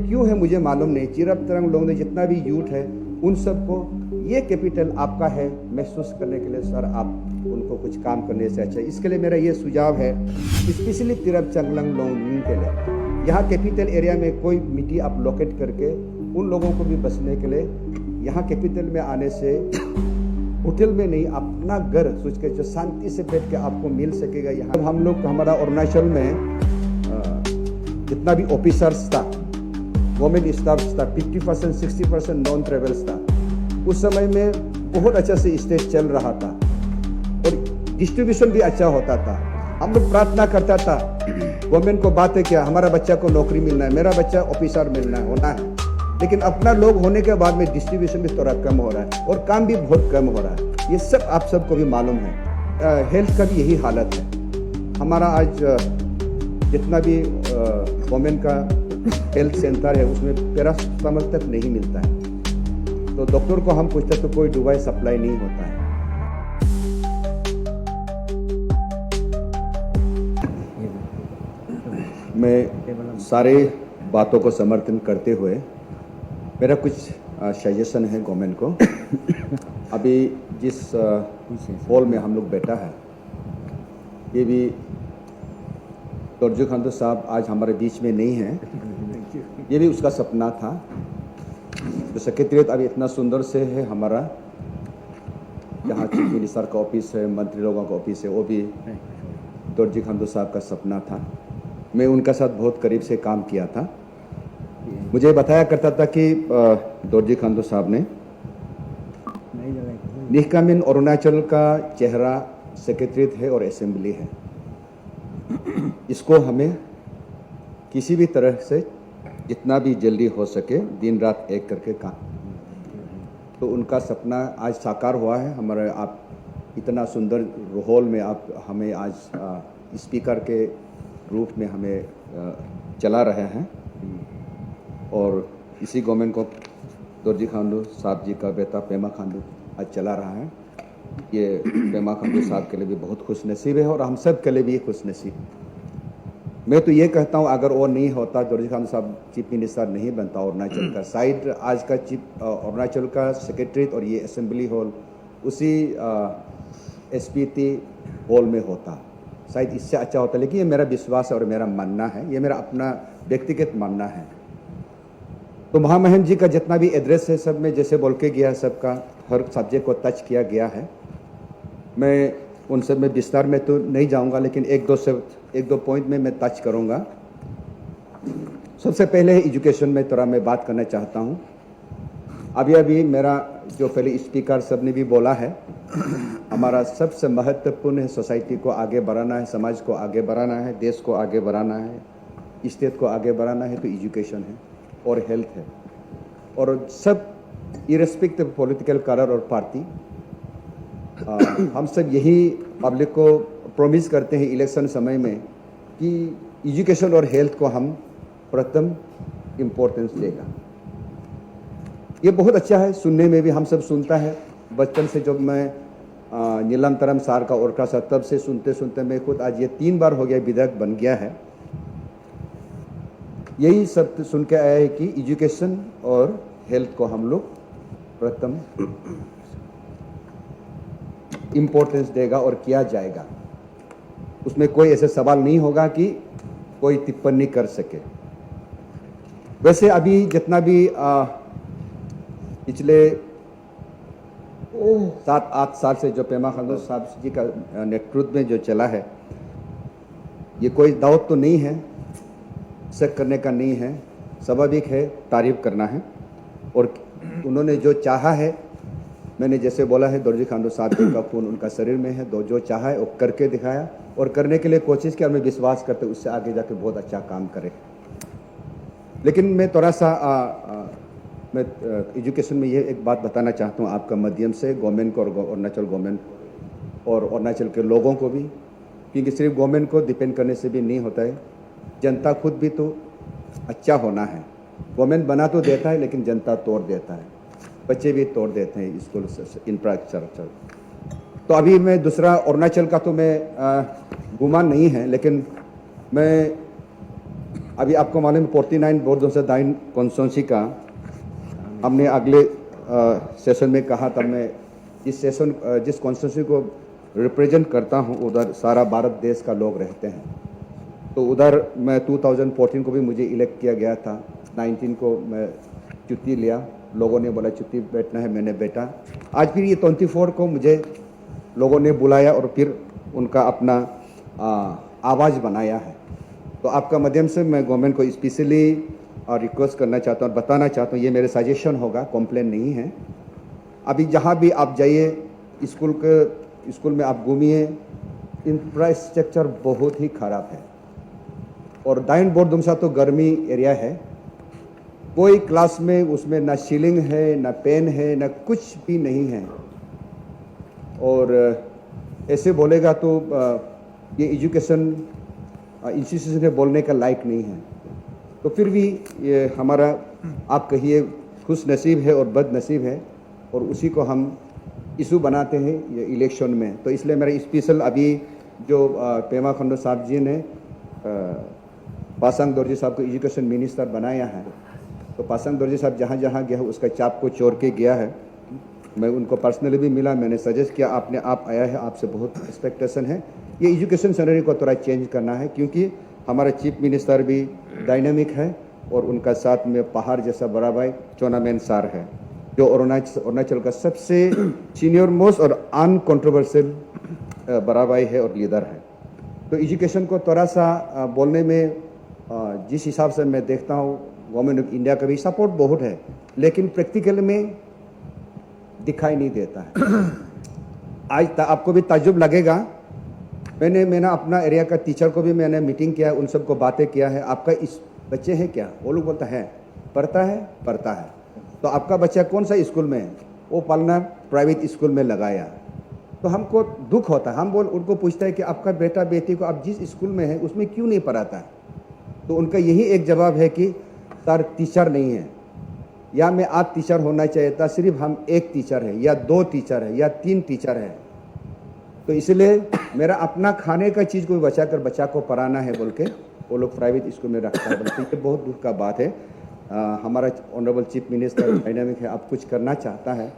क्यों है मुझे मालूम नहीं। चिरप तरंग लोग ने जितना भी यूथ है उन सबको ये कैपिटल आपका है महसूस करने के लिए सर आप उनको कुछ काम करने से अच्छा है। इसके लिए मेरा ये सुझाव है स्पेशली तिरप चंगलंग लोगों के लिए, यहाँ कैपिटल एरिया में कोई मिट्टी आप लोकेट करके उन लोगों को भी बसने के लिए यहाँ कैपिटल में आने से होटल में नहीं अपना घर सोच के जो शांति से बैठ के आपको मिल सकेगा। यहाँ हम लोग हमारा अरुणाचल में जितना भी ऑफिसर्स था गवर्नमेंट स्टाफ था 50% 60% नॉन ट्रेवल्स था। उस समय में बहुत अच्छा से स्टेज चल रहा था और डिस्ट्रीब्यूशन भी अच्छा होता था। हम लोग प्रार्थना करता था गवर्नमेंट को, बात है क्या हमारा बच्चा को नौकरी मिलना है, मेरा बच्चा ऑफिसर मिलना है होना है, लेकिन अपना लोग होने के बाद में डिस्ट्रीब्यूशन भी थोड़ा कम हो रहा है और काम भी बहुत कम हो रहा है। ये सब आप सबको भी मालूम है। हेल्थ का भी यही हालत है। हमारा आज जितना भी गवर्नमेंट का हेल्थ सेंटर है उसमें पैरासिटामोल तक नहीं मिलता है, तो डॉक्टर को हम पूछते तो कोई दवाई सप्लाई नहीं होता है। मैं सारे बातों को समर्थन करते हुए मेरा कुछ सजेशन है गवर्नमेंट को। अभी जिस हॉल में हम लोग बैठा है ये भी दोरजी खांडू साहब आज हमारे बीच में नहीं है, ये भी उसका सपना था। जो सेक्रेटरीट अभी इतना सुंदर से है हमारा, जहाँ चीफ मिनिस्टर का ऑफिस है, मंत्री लोगों का ऑफिस है, वो भी दोरजी खांडू साहब का सपना था। मैं उनका साथ बहुत करीब से काम किया था। मुझे बताया करता था कि दोरजी खांडू साहब ने निकामिन अरुणाचल का चेहरा सेक्रेटरीट है और असेंबली है, इसको हमें किसी भी तरह से जितना भी जल्दी हो सके दिन रात एक करके काम, तो उनका सपना आज साकार हुआ है। हमारे आप इतना सुंदर हॉल में आप हमें आज स्पीकर के रूप में हमें चला रहे हैं और इसी गवर्नमेंट को दोरजी खांडू साहब जी का बेटा पेमा खांडू आज चला रहा है। ये पेमा खांडू साहब के लिए भी बहुत खुश नसीब है और हम सब के लिए भी खुश नसीब। मैं तो ये कहता हूँ अगर वो नहीं होता, दोरजी खांडू साहब चीफ मिनिस्टर नहीं बनता अरुणाचल का, शायद आज का चीफ अरुणाचल का सेक्रेटरीट और ये असेंबली हॉल उसी एसपीटी हॉल में होता, शायद इससे अच्छा होता। लेकिन ये मेरा विश्वास है और मेरा मानना है, ये मेरा अपना व्यक्तिगत मानना है। तो महामहिम जी का जितना भी एड्रेस है सब में जैसे बोल के गया, सबका हर सब्जेक्ट को टच किया गया है। मैं उन सब में विस्तार में तो नहीं जाऊंगा, लेकिन एक दो पॉइंट में मैं टच करूंगा। सबसे पहले एजुकेशन में थोड़ा मैं बात करना चाहता हूं। अभी मेरा जो पहले स्पीकर सब ने भी बोला है, हमारा सबसे महत्वपूर्ण है सोसाइटी को आगे बढ़ाना है, समाज को आगे बढ़ाना है, देश को आगे बढ़ाना है, स्टेट को आगे बढ़ाना है, तो एजुकेशन है और हेल्थ है। और सब इरेस्पेक्टिव पॉलिटिकल कलर और पार्टी, हम सब यही पब्लिक को प्रॉमिस करते हैं इलेक्शन समय में कि एजुकेशन और हेल्थ को हम प्रथम इम्पोर्टेंस देगा। ये बहुत अच्छा है, सुनने में भी हम सब सुनता है। बचपन से जब मैं नीलम सार का ओरका सा तब से सुनते सुनते मैं खुद आज ये 3 बार हो गया विधायक बन गया है। यही सब सुन के आया है कि एजुकेशन और हेल्थ को हम लोग प्रथम इम्पोर्टेंस देगा और किया जाएगा। उसमें कोई ऐसे सवाल नहीं होगा कि कोई टिप्पणी कर सके। वैसे अभी जितना भी पिछले 7-8 साल से जो पेमा खांडू साहब जी का नेतृत्व में जो चला है, ये कोई दावत तो नहीं है, शक करने का नहीं है, स्वाभाविक है, तारीफ करना है। और उन्होंने जो चाहा है, मैंने जैसे बोला है, दोरजी खांडू साहब जी का खून उनका शरीर में है, जो चाहा है वो करके दिखाया और करने के लिए कोशिश किया। मैं विश्वास करते उससे आगे जाके बहुत अच्छा काम करे। लेकिन मैं थोड़ा सा मैं एजुकेशन में ये एक बात बताना चाहता हूँ आपका माध्यम से गवर्नमेंट को और अरुणाचल गवर्नमेंट और अरुणाचल के लोगों को भी, क्योंकि सिर्फ गवर्नमेंट को डिपेंड करने से भी नहीं होता है, जनता खुद भी तो अच्छा होना है। गवर्नमेंट बना तो देता है लेकिन जनता तोड़ देता है, बच्चे भी तोड़ देते हैं स्कूल इंफ्रास्ट्रक्चर। तो अभी मैं दूसरा अरुणाचल का तो मैं गुमान नहीं है, लेकिन मैं अभी आपको मालूम है 49 बोर्ड 2009 कॉन्स्टिट्यूंसी का हमने अगले सेशन में कहा था। मैं जिस कॉन्स्टिट्यूंसी को रिप्रेजेंट करता हूँ उधर सारा भारत देश का लोग रहते हैं, तो उधर मैं 2014 को भी मुझे इलेक्ट किया गया था। 19 को मैं छुट्टी लिया, लोगों ने बोला छुट्टी बैठना है, मैंने बैठा। आज फिर ये 24 को मुझे लोगों ने बुलाया और फिर उनका अपना आवाज़ बनाया है। तो आपका माध्यम से मैं गवर्नमेंट को स्पेशली रिक्वेस्ट करना चाहता हूँ, बताना चाहता हूँ, ये मेरे सजेशन होगा, कॉम्प्लेन नहीं है। अभी जहाँ भी आप जाइए, स्कूल में आप घूमिए, इंफ्रास्ट्रक्चर बहुत ही ख़राब है। और दाइन बोर्ड दुमसा तो गर्मी एरिया है, कोई क्लास में उसमें ना सीलिंग है, ना पेन है, ना कुछ भी नहीं है। और ऐसे बोलेगा तो ये एजुकेशन इंस्टीट्यूशन है बोलने का लायक नहीं है। तो फिर भी ये हमारा, आप कहिए, खुश नसीब है और बद नसीब है, और उसी को हम इशू बनाते हैं ये इलेक्शन में। तो इसलिए मेरा स्पेशल अभी जो पेमा खंडू साहब जी ने पासांग दोरजी साहब को एजुकेशन मिनिस्टर बनाया है, तो पासांग दोरजी साहब जहाँ जहाँ गया उसका चाप को चोर के गया है। मैं उनको पर्सनली भी मिला, मैंने सजेस्ट किया, आपने आप आया है, आपसे बहुत एक्सपेक्टेशन है। ये एजुकेशन सिनेरियो को थोड़ा चेंज करना है, क्योंकि हमारा चीफ मिनिस्टर भी डायनामिक है और उनका साथ में पहाड़ जैसा बड़ा भाई चोनामेन सार है, जो अरुणाचल का सबसे सीनियर मोस्ट और अनकॉन्ट्रोवर्शियल बड़ा भाई है और लीडर है। तो एजुकेशन को थोड़ा सा बोलने में जिस हिसाब से मैं देखता हूँ, गवर्नमेंट ऑफ इंडिया का भी सपोर्ट बहुत है, लेकिन प्रैक्टिकल में दिखाई नहीं देता है। आज आपको भी ताज्जुब लगेगा, मैंने अपना एरिया का टीचर को भी मैंने मीटिंग किया, उन सबको बातें किया है, आपका इस बच्चे हैं क्या? वो लोग बोलता है पढ़ता है। तो आपका बच्चा कौन सा स्कूल में है? वो पढ़ना प्राइवेट स्कूल में लगाया। तो हमको दुख होता है, हम उनको पूछता है कि आपका बेटा बेटी को आप जिस स्कूल में है उसमें क्यों नहीं पढ़ाता है? तो उनका यही एक जवाब है कि सर टीचर नहीं है, या मैं आप टीचर होना चाहिए था, सिर्फ हम एक टीचर है या दो टीचर है या तीन टीचर है। तो इसलिए मेरा अपना खाने का चीज़ को बचा कर बच्चा को पढ़ाना है बोल के वो लोग प्राइवेट स्कूल में रखता है। बल्कि ये बहुत दुख का बात है। हमारा ऑनरेबल चीफ मिनिस्टर डायनामिक है, आप कुछ करना चाहता है,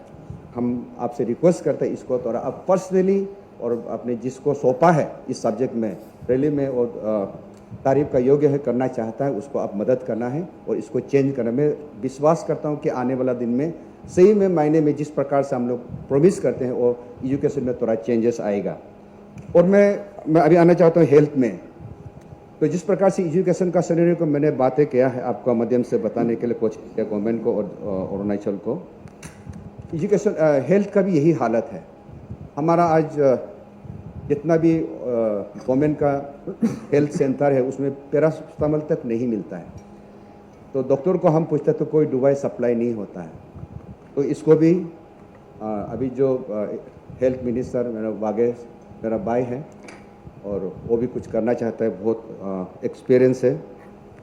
हम आपसे रिक्वेस्ट करते हैं इसको थोड़ा आप पर्सनली और अपने जिसको सौंपा है इस सब्जेक्ट में रैली में और तारीफ का योग्य है, करना चाहता है, उसको आप मदद करना है और इसको चेंज करना। मैं विश्वास करता हूँ कि आने वाला दिन में सही में मायने में जिस प्रकार से हम लोग प्रोमिस करते हैं वो एजुकेशन में थोड़ा चेंजेस आएगा। और मैं अभी आना चाहता हूँ हेल्थ में। तो जिस प्रकार से एजुकेशन का सिनेरियो को मैंने बातें किया है आपका माध्यम से बताने के लिए कोशिश किया गवर्नमेंट को और अरुणाचल को, एजुकेशन हेल्थ का भी यही हालत है। हमारा आज जितना भी गवर्नमेंट का हेल्थ सेंटर है उसमें पैरासिटामोल तक नहीं मिलता है। तो डॉक्टर को हम पूछते तो कोई दवाई सप्लाई नहीं होता है। तो इसको भी अभी जो हेल्थ मिनिस्टर मेरा भाई है और वो भी कुछ करना चाहता है, बहुत एक्सपीरियंस है।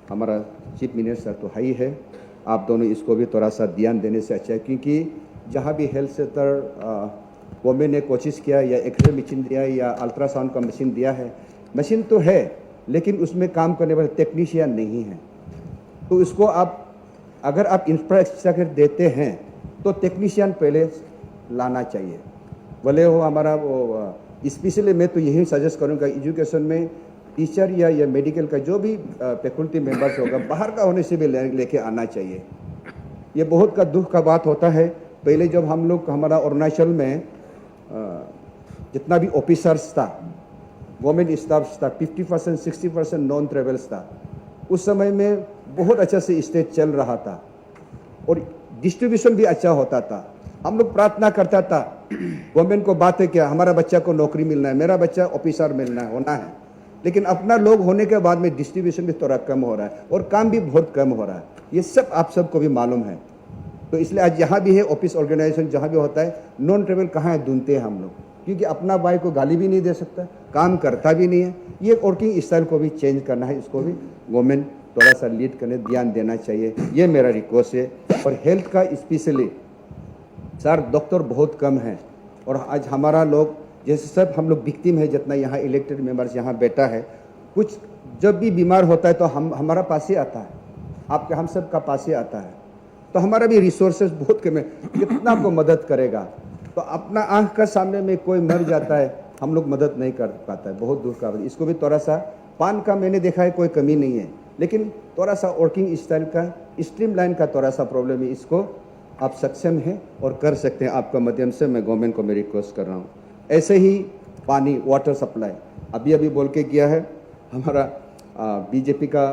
हमारा चीफ मिनिस्टर तो हाई है, आप दोनों इसको भी थोड़ा सा ध्यान देने से अच्छा है, क्योंकि जहाँ भी हेल्थ सेंटर गवर्नमेंट ने कोशिश किया या एक्सरे मशीन दिया या अल्ट्रासाउंड का मशीन दिया है, मशीन तो है लेकिन उसमें काम करने वाले टेक्नीशियन नहीं है। तो उसको अगर आप इंफ्रास्ट्रक्चर देते हैं तो टेक्नीशियन पहले लाना चाहिए। भले हो हमारा वो स्पेशली मैं तो यही सजेस्ट करूँगा एजुकेशन में टीचर या मेडिकल का जो भी फैकल्टी मेंबर्स होगा बाहर का होने से भी लेके आना चाहिए। ये बहुत का दुख का बात होता है। पहले जब हम लोग हमारा अरुणाचल में जितना भी ऑफिसर्स था, गवर्नमेंट स्टाफ था, 50% 60% नॉन ट्रेवल्स था। उस समय में बहुत अच्छा से स्टेज चल रहा था और डिस्ट्रीब्यूशन भी अच्छा होता था। हम लोग प्रार्थना करता था, गवर्नमेंट को बातें किया, हमारा बच्चा को नौकरी मिलना है, मेरा बच्चा ऑफिसर होना है। लेकिन अपना लोग होने के बाद में डिस्ट्रीब्यूशन भी थोड़ा कम हो रहा है और काम भी बहुत कम हो रहा है। ये सब आप सबको भी मालूम है। तो इसलिए आज यहाँ भी है ऑफिस ऑर्गेनाइजेशन जहाँ भी होता है, नॉन ट्रेवल कहाँ है ढूंढते हैं हम लोग, क्योंकि अपना भाई को गाली भी नहीं दे सकता, काम करता भी नहीं है। ये वर्किंग स्टाइल को भी चेंज करना है, इसको भी गवर्नमेंट थोड़ा सा लीड करने ध्यान देना चाहिए, ये मेरा रिक्वेस्ट है। और हेल्थ का स्पेशली सर डॉक्टर बहुत कम है और आज हमारा लोग जैसे सब हम लोग विक्टिम है, जितना यहाँ इलेक्टेड मेंबर्स यहाँ बैठा है, कुछ जब भी बीमार होता है तो हमारा पास ही आता है, आपके हम सब का पास ही आता है। तो हमारा भी रिसोर्सेज बहुत कम है, कितना आपको मदद करेगा। तो अपना आंख का सामने में कोई मर जाता है, हम लोग मदद नहीं कर पाता है, बहुत दूर का। इसको भी थोड़ा सा पान का मैंने देखा है कोई कमी नहीं है, लेकिन थोड़ा सा वर्किंग स्टाइल का स्ट्रीमलाइन का थोड़ा सा प्रॉब्लम है। इसको आप सक्षम हैं और कर सकते हैं, आपका माध्यम से मैं गवर्नमेंट को मैं रिक्वेस्ट कर रहा हूँ। ऐसे ही पानी वाटर सप्लाई अभी अभी बोल के किया है हमारा बीजेपी का,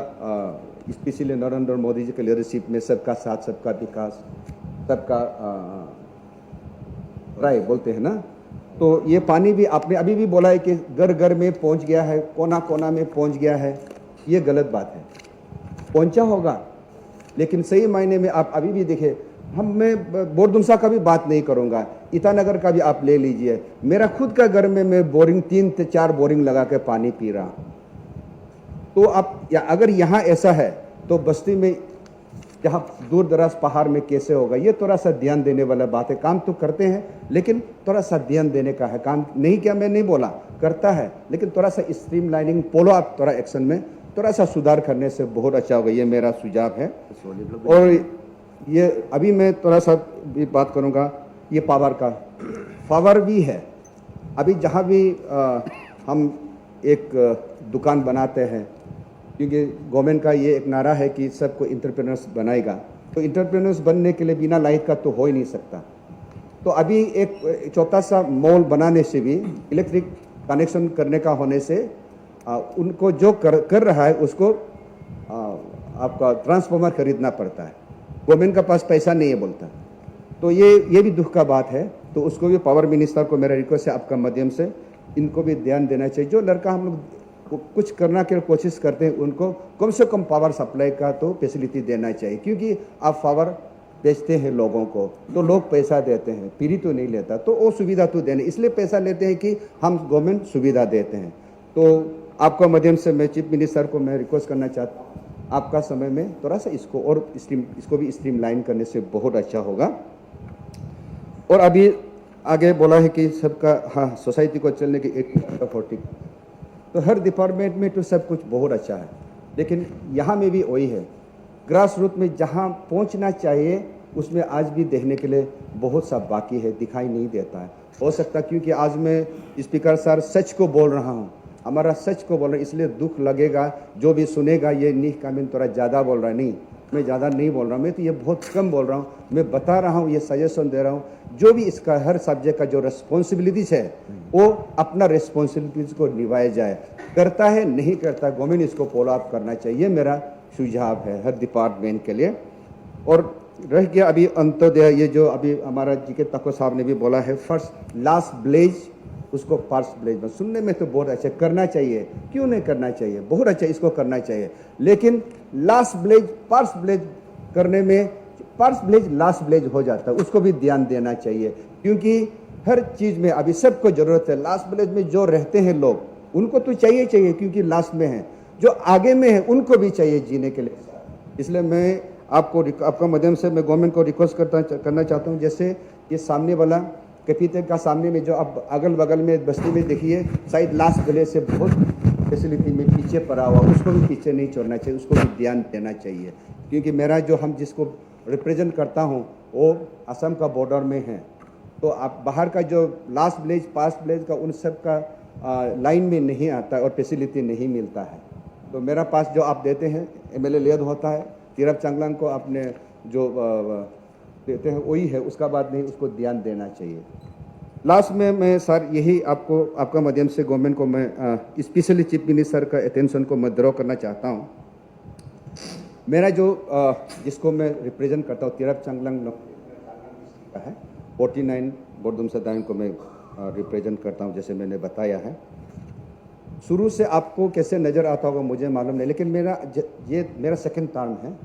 स्पेशली नरेंद्र मोदी जी के लीडरशिप में सबका साथ सबका विकास सबका राय बोलते हैं ना। तो ये पानी भी आपने अभी भी बोला है कि घर घर में पहुंच गया है, कोना कोना में पहुंच गया है, ये गलत बात है। पहुंचा होगा, लेकिन सही मायने में आप अभी भी देखें, मैं बोरदुमसा का भी बात नहीं करूंगा, ईटानगर का भी आप ले लीजिए। मेरा खुद का घर में मैं बोरिंग 3 से 4 बोरिंग लगा के पानी पी रहा हूं। तो आप अगर यहाँ ऐसा है तो बस्ती में जहाँ दूर दराज पहाड़ में कैसे होगा? ये थोड़ा सा ध्यान देने वाला बात है। काम तो करते हैं, लेकिन थोड़ा सा ध्यान देने का है। काम नहीं किया मैं नहीं बोला, करता है, लेकिन थोड़ा सा स्ट्रीमलाइनिंग फॉलो अप थोड़ा एक्शन में थोड़ा सा सुधार करने से बहुत अच्छा होगा। ये मेरा सुझाव है। और ये अभी मैं थोड़ा सा भी बात करूँगा, ये पावर भी है। अभी जहाँ भी हम एक दुकान बनाते हैं, क्योंकि गवर्नमेंट का ये एक नारा है कि सबको इंटरप्रेन्योर्स बनाएगा, तो इंटरप्रेन्योर्स बनने के लिए बिना लाइट का तो हो ही नहीं सकता। तो अभी एक छोटा सा मॉल बनाने से भी इलेक्ट्रिक कनेक्शन करने का होने से उनको जो कर रहा है उसको आपका ट्रांसफार्मर खरीदना पड़ता है। गवर्नमेंट का पास पैसा नहीं है बोलता। तो ये भी दुख का बात है। तो उसको भी पावर मिनिस्टर को मेरा रिक्वेस्ट है आपका माध्यम से, इनको भी ध्यान देना चाहिए। जो लड़का हम लोग कुछ करना की कोशिश करते हैं, उनको कम से कम पावर सप्लाई का तो फैसिलिटी देना चाहिए। क्योंकि आप पावर बेचते हैं लोगों को, तो लोग पैसा देते हैं, फ्री तो नहीं लेता, तो वो सुविधा तो देने, इसलिए पैसा लेते हैं कि हम गवर्नमेंट सुविधा देते हैं। तो आपका माध्यम से मैं चीफ मिनिस्टर को मैं रिक्वेस्ट करना चाहता हूँ, आपका समय में थोड़ा सा इसको भी स्ट्रीमलाइन करने से बहुत अच्छा होगा। और अभी आगे बोला है कि सबका, हाँ, सोसाइटी को चलने की 80-40, तो हर डिपार्टमेंट में तो सब कुछ बहुत अच्छा है, लेकिन यहाँ में भी वही है। ग्रास रूट में जहाँ पहुँचना चाहिए उसमें आज भी देखने के लिए बहुत सा बाकी है, दिखाई नहीं देता है। हो सकता क्योंकि आज मैं स्पीकर सर सच को बोल रहा हूँ, हमारा सच को बोल रहा है, इसलिए दुख लगेगा जो भी सुनेगा, ये नीह कामिन थोड़ा ज़्यादा बोल रहा है। नहीं, मैं ज़्यादा नहीं बोल रहा हूँ, मैं तो ये बहुत कम बोल रहा हूँ। मैं बता रहा हूँ, ये सजेशन दे रहा हूँ। जो भी इसका हर सब्जेक्ट का जो रिस्पॉन्सिबिलिटीज है, वो अपना रिस्पॉन्सिबिलिटीज को निभाया जाए। करता है नहीं करता, गवर्नमेंट इसको फॉलो अप करना चाहिए, मेरा सुझाव है हर डिपार्टमेंट के लिए। और रह गया अभी अंत्योदय, ये जो अभी हमारा जीके तको साहब ने भी बोला है, फर्स्ट लास्ट विलेज उसको फर्स्ट विलेज में, सुनने में तो बहुत अच्छा, करना चाहिए, क्यों नहीं करना चाहिए, बहुत अच्छा, इसको करना चाहिए। लेकिन लास्ट विलेज फर्स्ट विलेज करने में फर्स्ट विलेज लास्ट विलेज हो जाता है, उसको भी ध्यान देना चाहिए। क्योंकि हर चीज़ में अभी सबको ज़रूरत है। लास्ट विलेज में जो रहते हैं लोग, उनको तो चाहिए क्योंकि लास्ट में है। जो आगे में है उनको भी चाहिए जीने के लिए। इसलिए मैं आपका माध्यम से मैं गवर्नमेंट को रिक्वेस्ट करना चाहता हूँ, जैसे ये सामने वाला कैपिटल का सामने में जो अब अगल बगल में बस्ती में देखिए, शायद लास्ट विलेज से बहुत फैसिलिटी में पीछे पड़ा हुआ, उसको भी पीछे नहीं छोड़ना चाहिए, उसको भी ध्यान देना चाहिए। क्योंकि मेरा जो हम जिसको रिप्रेजेंट करता हूँ वो असम का बॉर्डर में है। तो आप बाहर का जो लास्ट विलेज पास्ट विलेज का, उन सब का लाइन में नहीं आता और फैसिलिटी नहीं मिलता है। तो मेरा पास जो आप देते हैं, MLA लेद होता है, तिरप चांगलांग को आपने जो देते हैं वही है, उसका बाद नहीं, उसको ध्यान देना चाहिए। लास्ट में मैं सर यही आपका माध्यम से गवर्नमेंट को मैं स्पेशली चीफ मिनिस्टर का अटेंशन को मैं ड्रॉ करना चाहता हूँ। मेरा जो जिसको मैं रिप्रेजेंट करता हूँ, तिरप चांगलांग का है, 49 बोरदुमसा दाइन को मैं रिप्रेजेंट करता हूँ, जैसे मैंने बताया है। शुरू से आपको कैसे नज़र आता होगा मुझे मालूम नहीं, लेकिन ये मेरा सेकंड टर्म है।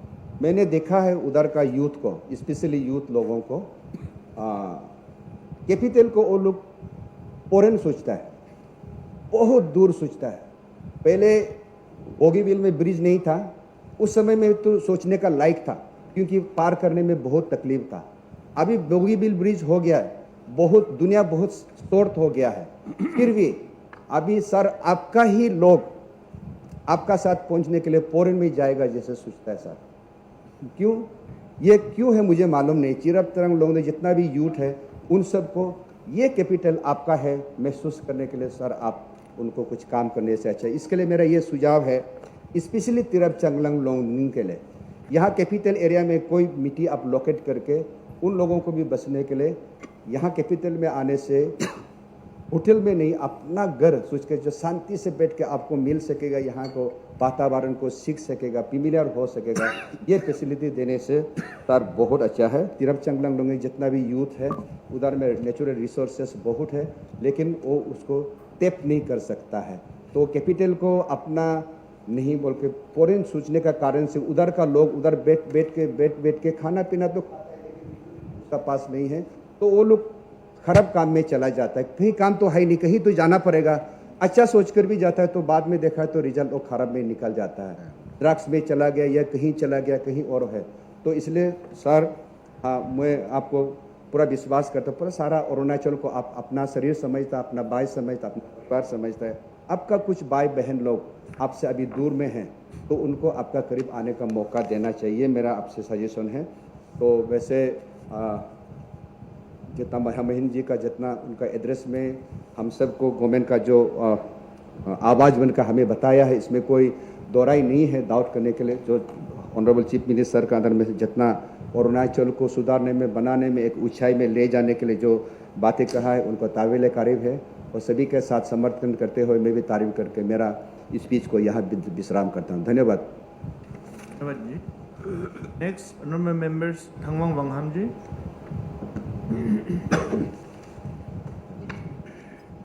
मैंने देखा है उधर का यूथ को, स्पेशली यूथ लोगों को, कैपिटल को वो लोग फॉरेन सोचता है, बहुत दूर सोचता है। पहले बोगीबिल में ब्रिज नहीं था, उस समय में तो सोचने का लायक था, क्योंकि पार करने में बहुत तकलीफ था। अभी बोगीबिल ब्रिज हो गया है, बहुत दुनिया बहुत शॉर्ट हो गया है। फिर भी अभी सर आपका ही लोग आपका साथ पहुंचने के लिए फौरन में जाएगा जैसे सोचता है सर। क्यों ये क्यों है मुझे मालूम नहीं। चिरब तरंग लोगों ने जितना भी यूथ है उन सबको ये कैपिटल आपका है महसूस करने के लिए सर आप उनको कुछ काम करने से अच्छा। इसके लिए मेरा ये सुझाव है स्पेशली तिरप चंगलंग लोगों के लिए, यहाँ कैपिटल एरिया में कोई मिट्टी आप लोकेट करके उन लोगों को भी बसने के लिए यहाँ कैपिटल में आने से होटल में नहीं अपना घर सोच के जो शांति से बैठ के आपको मिल सकेगा, यहाँ को वातावरण को सीख सकेगा, फेमिलियर हो सकेगा, ये फैसिलिटी देने से सर बहुत अच्छा है। तिरप चंगलंग लोग जितना भी यूथ है उधर में नेचुरल रिसोर्सेस बहुत है लेकिन वो उसको टैप नहीं कर सकता है। तो कैपिटल को अपना नहीं बोल के फॉरेन सोचने का कारण से उधर का लोग उधर बैठ के खाना पीना तो उसका पास नहीं है तो वो लोग खराब काम में चला जाता है। कहीं काम तो है नहीं, कहीं तो जाना पड़ेगा, अच्छा सोचकर भी जाता है तो बाद में देखा तो रिजल्ट वो खराब में निकल जाता है, ड्रग्स में चला गया या कहीं चला गया कहीं और है। तो इसलिए सर मैं आपको पूरा विश्वास करता हूँ, पूरा सारा अरुणाचल को आप अपना शरीर समझता है, अपना भाई समझता है, अपना परिवार समझता है। आपका कुछ भाई बहन लोग आपसे अभी दूर में हैं तो उनको आपका करीब आने का मौका देना चाहिए, मेरा आपसे सजेशन है। तो वैसे जितना महीन जी का जितना उनका एड्रेस में हम सबको गवर्नमेंट का जो आवाज़ बनकर हमें बताया है इसमें कोई दोहराई नहीं है डाउट करने के लिए। जो ऑनरेबल चीफ मिनिस्टर का अंदर में से जितना अरुणाचल को सुधारने में बनाने में एक ऊंचाई में ले जाने के लिए जो बातें कहा है उनको तावील करीब है और सभी के साथ समर्थन करते हुए मैं भी तारीफ करके मेरा स्पीच को यहाँ विश्राम करता हूँ। धन्यवाद। धन्यवाद जी। नेक्स्ट नंबर मेंबर्स थंगवांग वांगहाम जी।